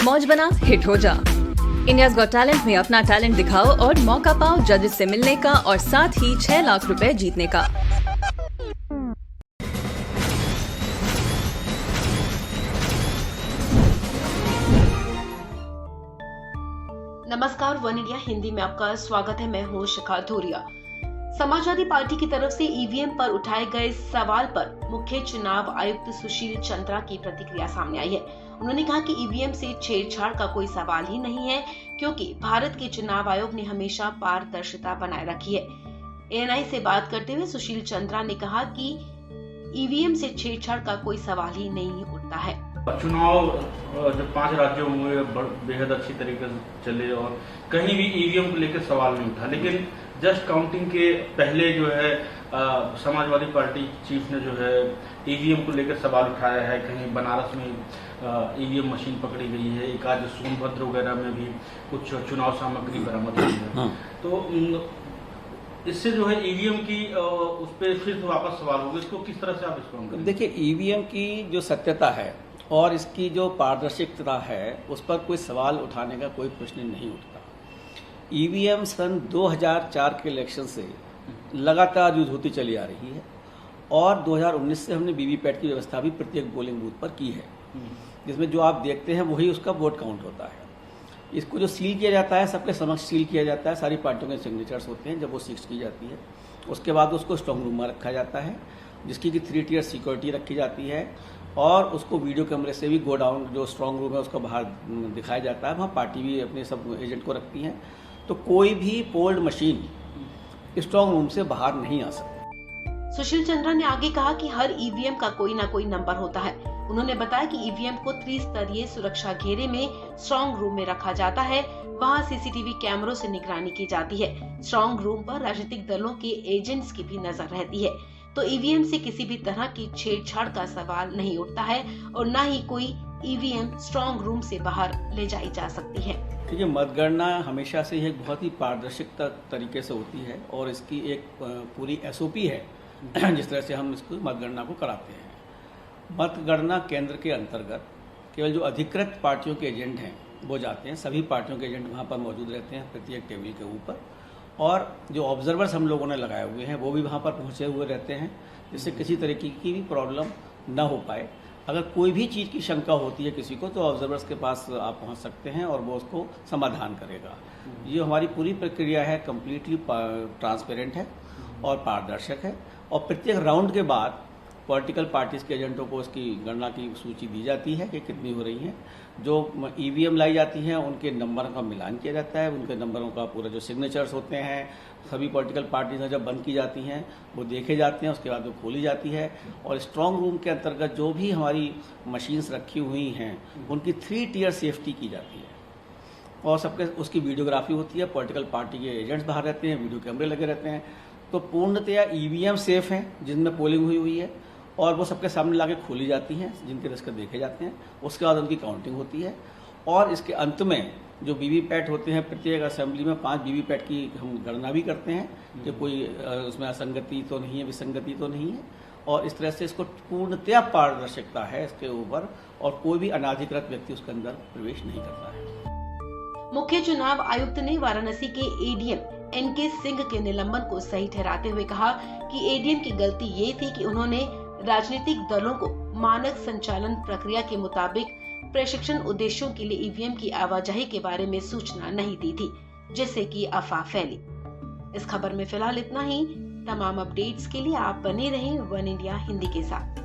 मौज बना हिट हो जा। इंडियाज गॉट टैलेंट में अपना टैलेंट दिखाओ और मौका पाओ जजेस से मिलने का और साथ ही 6 लाख रुपए जीतने का। नमस्कार, वन इंडिया हिंदी में आपका स्वागत है। मैं हूं शिखा धूरिया। समाजवादी पार्टी की तरफ से ईवीएम पर उठाए गए सवाल पर मुख्य चुनाव आयुक्त सुशील चंद्रा की प्रतिक्रिया सामने आई है। उन्होंने कहा कि ईवीएम से छेड़छाड़ का कोई सवाल ही नहीं है, क्योंकि भारत के चुनाव आयोग ने हमेशा पारदर्शिता बनाए रखी है। एएनआई से बात करते हुए सुशील चंद्रा ने कहा कि ईवीएम से छेड़छाड़ का कोई सवाल ही नहीं उठता है। चुनाव जो 5 राज्यों में बेहद अच्छी तरीके से चले और कहीं भी ईवीएम को लेकर सवाल नहीं उठा, लेकिन जस्ट काउंटिंग के पहले जो है समाजवादी पार्टी चीफ ने जो है ईवीएम को लेकर सवाल उठाया है। कहीं बनारस में ईवीएम मशीन पकड़ी गई है, एक आज सोनभद्र वगैरह में भी कुछ चुनाव सामग्री बरामद हुई है। तो इससे जो है ईवीएम की उस पर फिर वापस सवाल होगा। इसको किस तरह से आप रिस्पॉन्ड करेंगे? देखिए, ईवीएम की जो सत्यता है और इसकी जो पारदर्शिता है उस पर कोई सवाल उठाने का कोई प्रश्न नहीं उठता। ईवीएम सन 2004 के इलेक्शन से लगातार यूज होती चली आ रही है और 2019 से हमने वीवीपैट की व्यवस्था भी प्रत्येक पोलिंग बूथ पर की है, जिसमें जो आप देखते हैं वही उसका वोट काउंट होता है। इसको जो सील किया जाता है, सबके समक्ष सील किया जाता है, सारी पार्टियों के सिग्नेचर्स होते हैं। जब वो सील की जाती है उसके बाद उसको स्ट्रांग रूम में रखा जाता है, जिसकी कि 3 टियर सिक्योरिटी रखी जाती है और उसको वीडियो कैमरे से भी गो डाउन जो स्ट्रांग रूम है उसका बाहर दिखाया जाता है। वहाँ पार्टी भी अपने सब एजेंट को रखती हैं, तो कोई भी पोल्ड मशीन स्ट्रांग रूम से बाहर नहीं आ सकती। सुशील चंद्रा ने आगे कहा कि हर ईवीएम का कोई न कोई नंबर होता है। उन्होंने बताया कि ईवीएम को त्रिस्तरीय सुरक्षा घेरे में स्ट्रांग रूम में रखा जाता है। वहां सीसीटीवी कैमरों से निगरानी की जाती है। स्ट्रांग रूम पर राजनीतिक दलों के एजेंट्स की भी नजर रहती है। तो ईवीएम से किसी भी तरह की छेड़छाड़ का सवाल नहीं उठता है और न ही कोई ईवीएम स्ट्रांग रूम से बाहर ले जाई जा सकती है। देखिए, मतगणना हमेशा से एक बहुत ही पारदर्शिक तरीके से होती है और इसकी एक पूरी एसओपी है जिस तरह से हम इसको मतगणना को कराते हैं। मतगणना केंद्र के अंतर्गत केवल जो अधिकृत पार्टियों के एजेंट हैं वो जाते हैं। सभी पार्टियों के एजेंट वहाँ पर मौजूद रहते हैं प्रत्येक टेबल के ऊपर, और जो ऑब्जर्वर्स हम लोगों ने लगाए हुए हैं वो भी वहाँ पर पहुँचे हुए रहते हैं, जिससे किसी तरीके की भी प्रॉब्लम न हो पाए। अगर कोई भी चीज़ की शंका होती है किसी को तो ऑब्जर्वर्स के पास आप पहुँच सकते हैं और वो उसको समाधान करेगा। ये हमारी पूरी प्रक्रिया है, कम्प्लीटली ट्रांसपेरेंट है और पारदर्शक है। और प्रत्येक राउंड के बाद पॉलिटिकल पार्टीज के एजेंटों को उसकी गणना की सूची दी जाती है कि कितनी हो रही हैं। जो ईवीएम लाई जाती हैं उनके नंबरों का मिलान किया जाता है, उनके नंबरों का पूरा जो सिग्नेचर्स होते हैं सभी पॉलिटिकल पार्टीज में जब बंद की जाती हैं वो देखे जाते हैं, उसके बाद वो खोली जाती है। और स्ट्रांग रूम के अंतर्गत जो भी हमारी मशीन्स रखी हुई हैं उनकी 3 टियर सेफ्टी की जाती है और सबके उसकी वीडियोग्राफी होती है। पॉलिटिकल पार्टी के एजेंट्स बाहर रहते हैं, वीडियो कैमरे लगे रहते हैं। तो पूर्णतया ईवीएम सेफ हैं जिनमें पोलिंग हुई है और वो सबके सामने लाके खोली जाती हैं, जिनके दस्तखत देखे जाते हैं। उसके बाद उनकी काउंटिंग होती है और इसके अंत में जो वीवीपैट होते हैं, प्रत्येक असेंबली में 5 वीवीपैट की हम गणना भी करते हैं कि कोई उसमें असंगति तो नहीं है, विसंगति तो नहीं है। और इस तरह से इसको पूर्णतया पारदर्शिकता है इसके ऊपर और कोई भी अनाधिकृत व्यक्ति उसके अंदर प्रवेश नहीं करता है। मुख्य चुनाव आयुक्त ने वाराणसी के एडीएम एनके सिंह के निलंबन को सही ठहराते हुए कहा कि एडीएम की गलती ये थी कि उन्होंने राजनीतिक दलों को मानक संचालन प्रक्रिया के मुताबिक प्रशिक्षण उद्देश्यों के लिए ईवीएम की आवाजाही के बारे में सूचना नहीं दी थी, जिससे कि अफवाह फैली। इस खबर में फिलहाल इतना ही। तमाम अपडेट्स के लिए आप बने रहें वन इंडिया हिंदी के साथ।